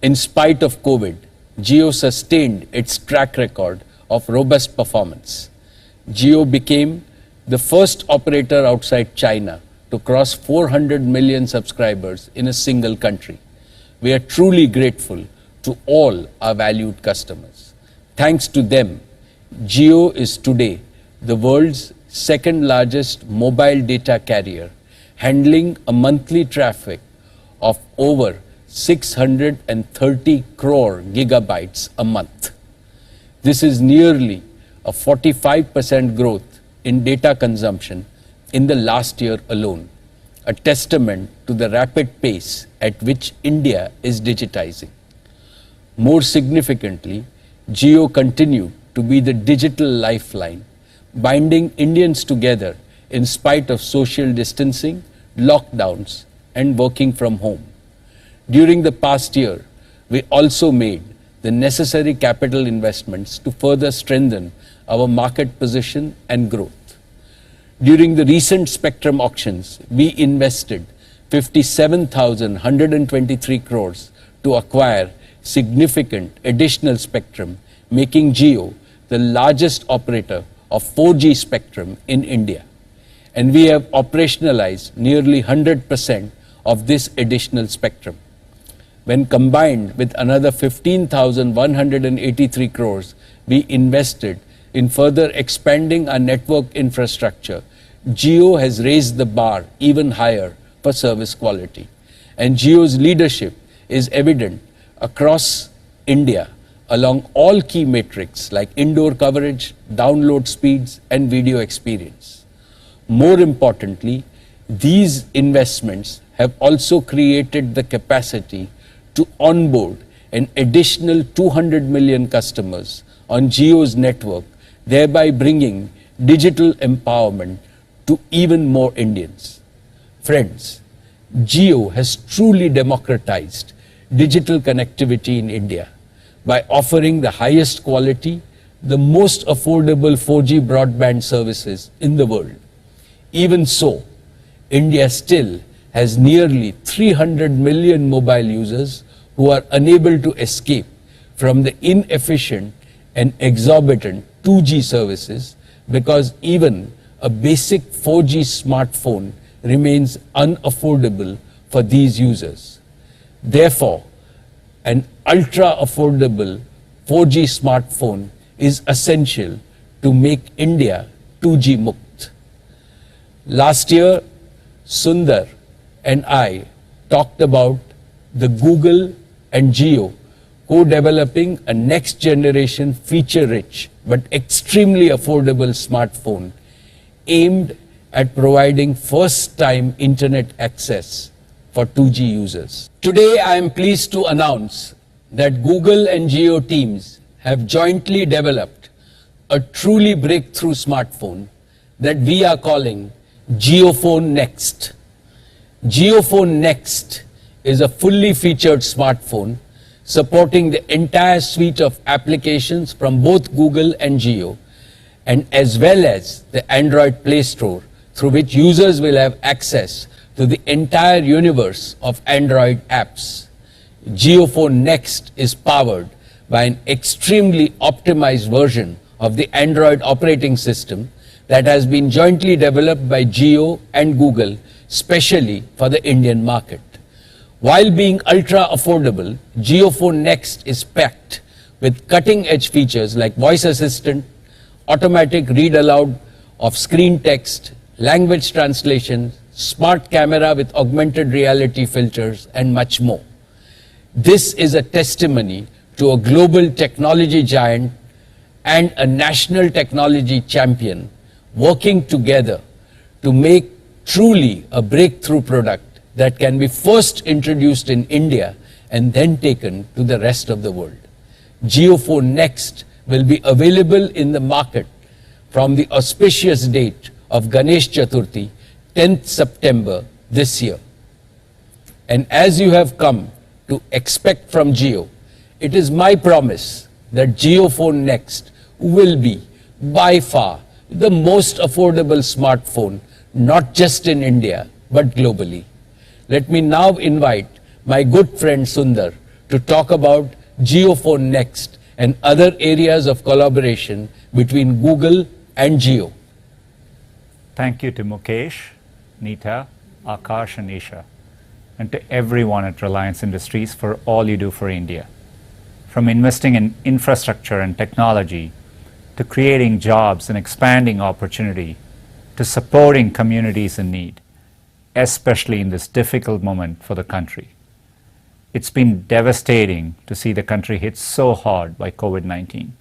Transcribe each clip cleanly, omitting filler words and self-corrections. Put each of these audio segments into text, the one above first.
In spite of COVID, Jio sustained its track record of robust performance. Jio became the first operator outside China to cross 400 million subscribers in a single country. We are truly grateful to all our valued customers. Thanks to them, Jio is today the world's second largest mobile data carrier, handling a monthly traffic of over 630 crore gigabytes a month. This is nearly a 45% growth in data consumption in the last year alone, a testament to the rapid pace at which India is digitizing. More significantly, Jio continued to be the digital lifeline, binding Indians together in spite of social distancing, lockdowns, and working from home. During the past year, we also made the necessary capital investments to further strengthen our market position and growth. During the recent spectrum auctions, we invested 57,123 crores to acquire significant additional spectrum, making Jio the largest operator of 4G spectrum in India. And we have operationalized nearly 100% of this additional spectrum. When combined with another 15,183 crores we invested in further expanding our network infrastructure, Jio has raised the bar even higher for service quality. And Jio's leadership is evident across India along all key metrics like indoor coverage, download speeds, and video experience. More importantly, these investments have also created the capacity to onboard an additional 200 million customers on Jio's network, thereby bringing digital empowerment to even more Indians. Friends, Jio has truly democratized digital connectivity in India by offering the highest quality, the most affordable 4G broadband services in the world. Even so, India still has nearly 300 million mobile users who are unable to escape from the inefficient and exorbitant 2G services because even a basic 4G smartphone remains unaffordable for these users. Therefore, an ultra-affordable 4G smartphone is essential to make India 2G Mukt. Last year, Sundar and I talked about the Google and Jio co-developing a next-generation feature-rich but extremely affordable smartphone aimed at providing first-time internet access for 2G users. Today, I am pleased to announce that Google and Jio teams have jointly developed a truly breakthrough smartphone that we are calling JioPhone Next. JioPhone Next is a fully featured smartphone supporting the entire suite of applications from both Google and Jio, and as well as the Android Play Store, through which users will have access to the entire universe of Android apps. JioPhone Next is powered by an extremely optimized version of the Android operating system that has been jointly developed by Jio and Google, specially for the Indian market. While being ultra affordable, JioPhone Next is packed with cutting-edge features like voice assistant, automatic read aloud of screen text, language translation, smart camera with augmented reality filters, and much more. This is a testimony to a global technology giant and a national technology champion working together to make truly a breakthrough product that can be first introduced in India and then taken to the rest of the world. JioPhone Next will be available in the market from the auspicious date of Ganesh Chaturthi, 10th September this year. And as you have come to expect from Jio, it is my promise that JioPhone Next will be by far the most affordable smartphone, not just in India, but globally. Let me now invite my good friend Sundar to talk about JioPhone Next and other areas of collaboration between Google and Jio. Thank you to Mukesh, Neeta, Akash and Isha, and to everyone at Reliance Industries for all you do for India. From investing in infrastructure and technology, to creating jobs and expanding opportunity, to supporting communities in need, especially in this difficult moment for the country. It's been devastating to see the country hit so hard by COVID-19.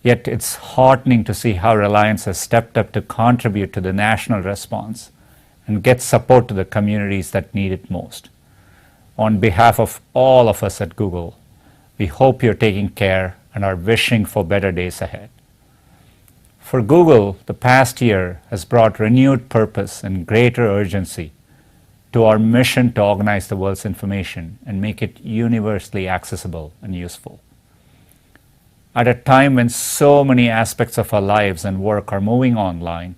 Yet it's heartening to see how Reliance has stepped up to contribute to the national response and get support to the communities that need it most. On behalf of all of us at Google, we hope you're taking care and are wishing for better days ahead. For Google, the past year has brought renewed purpose and greater urgency to our mission to organize the world's information and make it universally accessible and useful. At a time when so many aspects of our lives and work are moving online,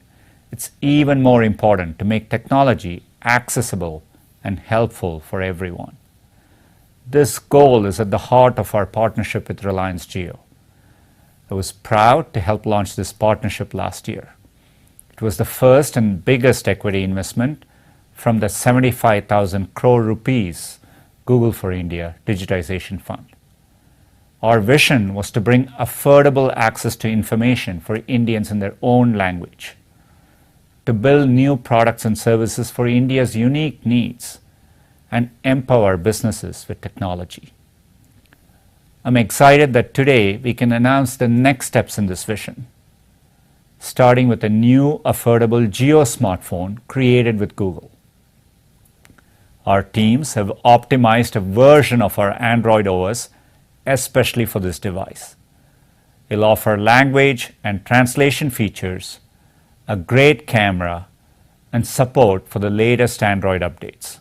it's even more important to make technology accessible and helpful for everyone. This goal is at the heart of our partnership with Reliance Jio. I was proud to help launch this partnership last year. It was the first and biggest equity investment from the 75,000 crore rupees Google for India Digitization Fund. Our vision was to bring affordable access to information for Indians in their own language, to build new products and services for India's unique needs, and empower businesses with technology. I'm excited that today we can announce the next steps in this vision, starting with a new affordable Jio smartphone created with Google. Our teams have optimized a version of our Android OS especially for this device. It'll offer language and translation features, a great camera, and support for the latest Android updates.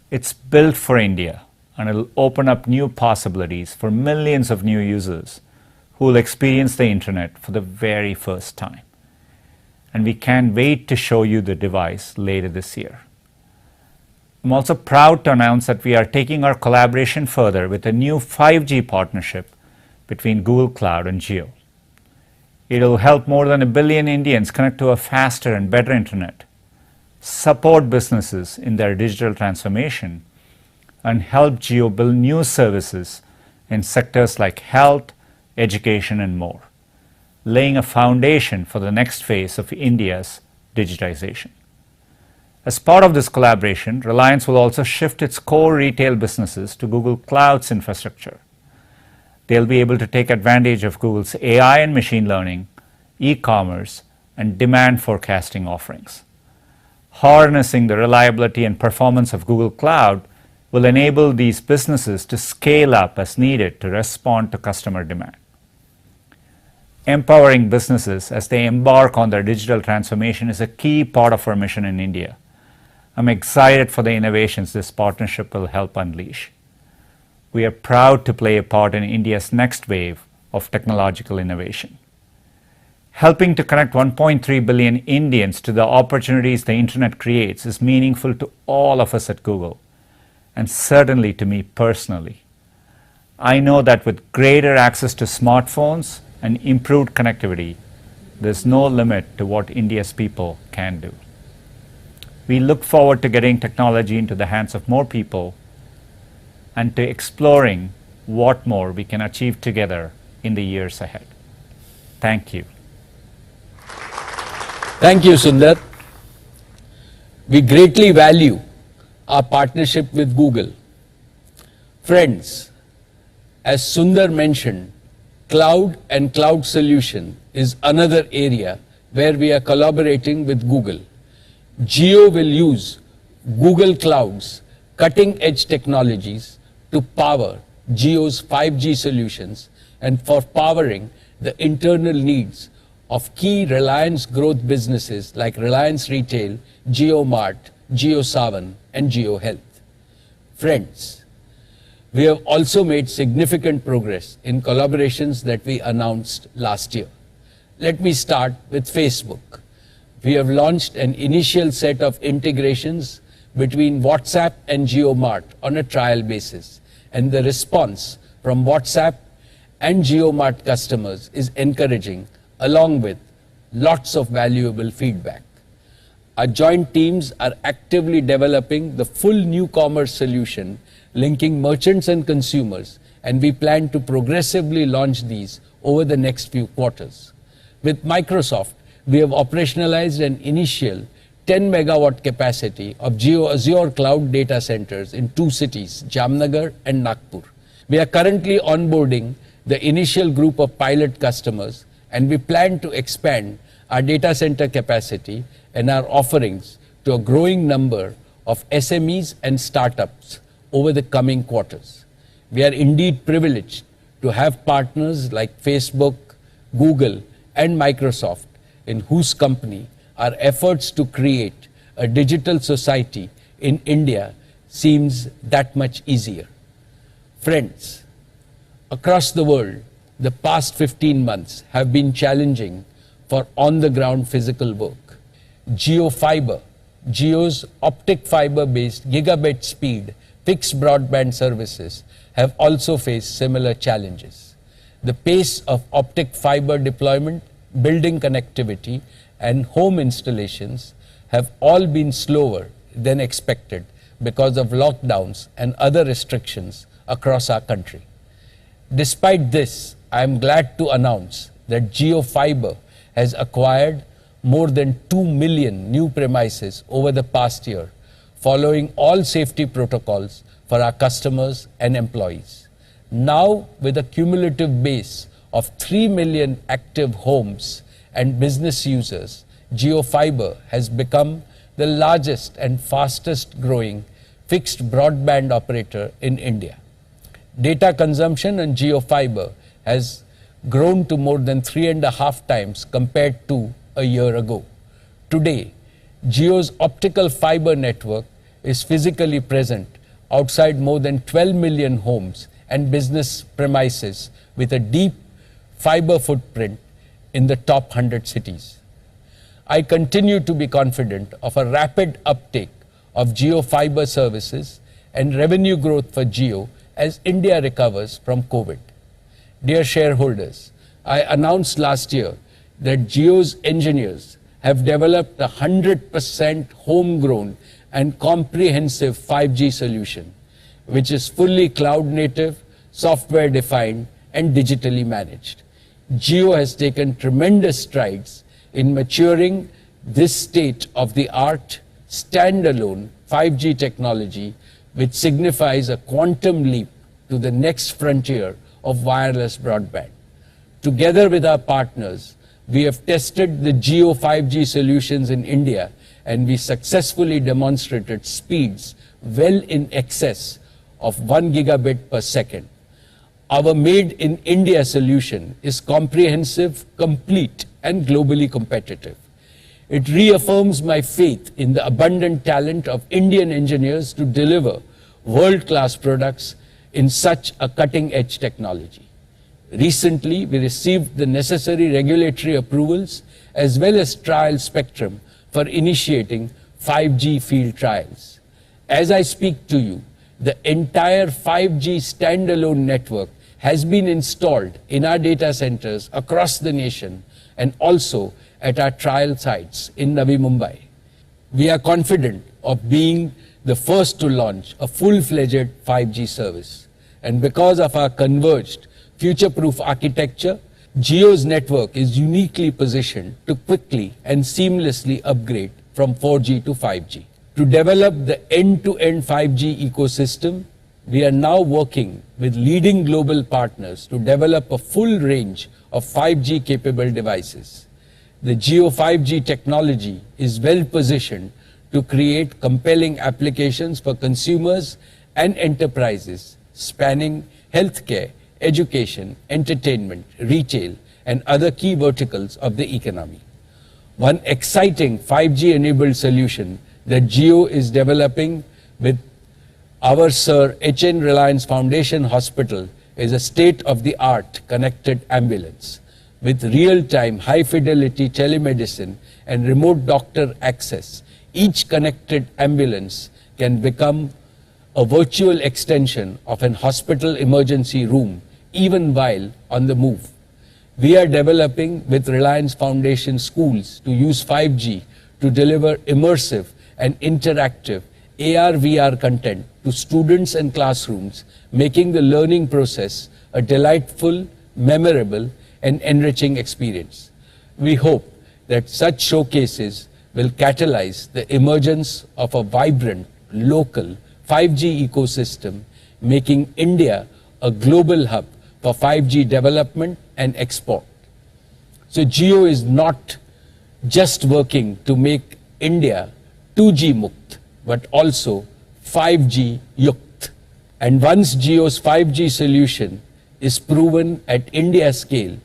It's built for India, and it'll open up new possibilities for millions of new users who will experience the internet for the very first time. And we can't wait to show you the device later this year. I'm also proud to announce that we are taking our collaboration further with a new 5G partnership between Google Cloud and Jio. It will help more than 1 billion Indians connect to a faster and better internet, support businesses in their digital transformation, and help Jio build new services in sectors like health, education, and more, laying a foundation for the next phase of India's digitization. As part of this collaboration, Reliance will also shift its core retail businesses to Google Cloud's infrastructure. They'll be able to take advantage of Google's AI and machine learning, e-commerce, and demand forecasting offerings. Harnessing the reliability and performance of Google Cloud will enable these businesses to scale up as needed to respond to customer demand. Empowering businesses as they embark on their digital transformation is a key part of our mission in India. I'm excited for the innovations this partnership will help unleash. We are proud to play a part in India's next wave of technological innovation. Helping to connect 1.3 billion Indians to the opportunities the internet creates is meaningful to all of us at Google, and certainly to me personally. I know that with greater access to smartphones and improved connectivity, there's no limit to what India's people can do. We look forward to getting technology into the hands of more people and to exploring what more we can achieve together in the years ahead. Thank you. Thank you, Sundar. We greatly value our partnership with Google. Friends, as Sundar mentioned, cloud and cloud solution is another area where we are collaborating with Google. Jio will use Google Cloud's cutting-edge technologies to power Jio's 5G solutions and for powering the internal needs of key Reliance growth businesses like Reliance Retail, JioMart, JioSaavn, and JioHealth. Friends, we have also made significant progress in collaborations that we announced last year. Let me start with Facebook. We have launched an initial set of integrations between WhatsApp and JioMart on a trial basis, and the response from WhatsApp and JioMart customers is encouraging, along with lots of valuable feedback. Our joint teams are actively developing the full new commerce solution linking merchants and consumers, and we plan to progressively launch these over the next few quarters. With Microsoft, we have operationalized an initial 10 megawatt capacity of Jio Azure cloud data centers in 2 cities, Jamnagar and Nagpur. We are currently onboarding the initial group of pilot customers, and we plan to expand our data center capacity and our offerings to a growing number of SMEs and startups over the coming quarters. We are indeed privileged to have partners like Facebook, Google, and Microsoft, in whose company our efforts to create a digital society in India seems that much easier. Friends, across the world, the past 15 months have been challenging for on-the-ground physical work. Jio Fiber, Jio's optic fiber-based gigabit speed fixed broadband services have also faced similar challenges. The pace of optic fiber deployment, building connectivity, and home installations have all been slower than expected because of lockdowns and other restrictions across our country. Despite this, I am glad to announce that Jio Fiber has acquired more than 2 million new premises over the past year, following all safety protocols for our customers and employees. Now, with a cumulative base of 3 million active homes and business users, Jio Fiber has become the largest and fastest growing fixed broadband operator in India. Data consumption on Jio Fiber has grown to more than 3.5 times compared to a year ago. Today, Jio's optical fiber network is physically present outside more than 12 million homes and business premises with a deep fiber footprint in the top 100 cities. I continue to be confident of a rapid uptake of Jio Fiber services and revenue growth for Jio as India recovers from COVID. Dear shareholders, I announced last year that Jio's engineers have developed a 100% homegrown and comprehensive 5G solution, which is fully cloud native, software defined, and digitally managed. Jio has taken tremendous strides in maturing this state-of-the-art standalone 5G technology, which signifies a quantum leap to the next frontier of wireless broadband. Together with our partners, we have tested the Jio 5G solutions in India, and we successfully demonstrated speeds well in excess of 1 gigabit per second. Our Made in India solution is comprehensive, complete, and globally competitive. It reaffirms my faith in the abundant talent of Indian engineers to deliver world-class products in such a cutting-edge technology. Recently, we received the necessary regulatory approvals as well as trial spectrum for initiating 5G field trials. As I speak to you, the entire 5G standalone network has been installed in our data centers across the nation and also at our trial sites in Navi Mumbai. We are confident of being the first to launch a full-fledged 5G service. And because of our converged, future-proof architecture, Jio's network is uniquely positioned to quickly and seamlessly upgrade from 4G to 5G. To develop the end-to-end 5G ecosystem, we are now working with leading global partners to develop a full range of 5G capable devices. The Jio 5G technology is well positioned to create compelling applications for consumers and enterprises spanning healthcare, education, entertainment, retail, and other key verticals of the economy. One exciting 5G-enabled solution that Jio is developing with our Sir H.N. Reliance Foundation Hospital is a state-of-the-art connected ambulance. With real-time, high-fidelity telemedicine and remote doctor access, each connected ambulance can become a virtual extension of an hospital emergency room even while on the move. We are developing with Reliance Foundation schools to use 5G to deliver immersive and interactive AR/VR content to students and classrooms, making the learning process a delightful, memorable, and enriching experience. We hope that such showcases will catalyze the emergence of a vibrant, local 5G ecosystem, making India a global hub for 5G development and export. So Jio is not just working to make India 2G Mukt, but also 5G Yukt. And once Jio's 5G solution is proven at India scale,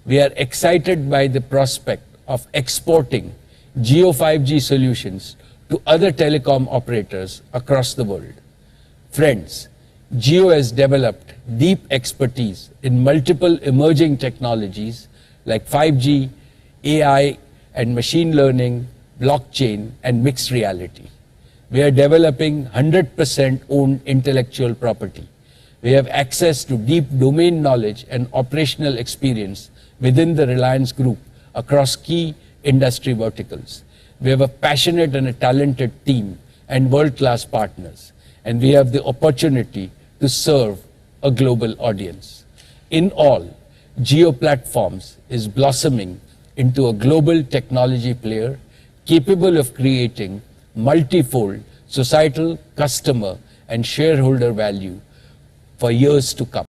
we are excited by the prospect of exporting Jio 5G solutions to other telecom operators across the world. Friends, Jio has developed deep expertise in multiple emerging technologies like 5G, AI and machine learning, blockchain and mixed reality. We are developing 100% owned intellectual property. We have access to deep domain knowledge and operational experience within the Reliance Group across key industry verticals. We have a passionate and a talented team and world-class partners, and we have the opportunity to serve a global audience. In all, Jio Platforms is blossoming into a global technology player capable of creating multifold societal, customer, and shareholder value for years to come.